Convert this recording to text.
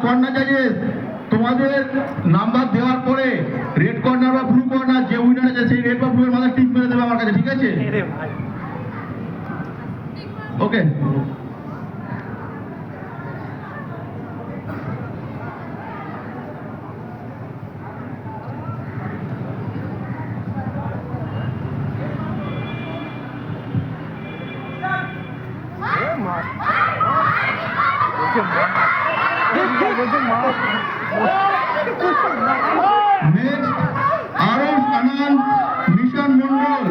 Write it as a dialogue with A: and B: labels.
A: Corner জাজেস, তোমাদের number দেওয়ার পরে রেড কর্নার বা ব্লু কর্নার যে উইনার আছে সেই রেড বা ব্লু এর মাথায় টিক মেরে দেবে আমার কাছে, ঠিক আছে? ওকে। নেক্সট আরশ আনান মিশন মন্ডল।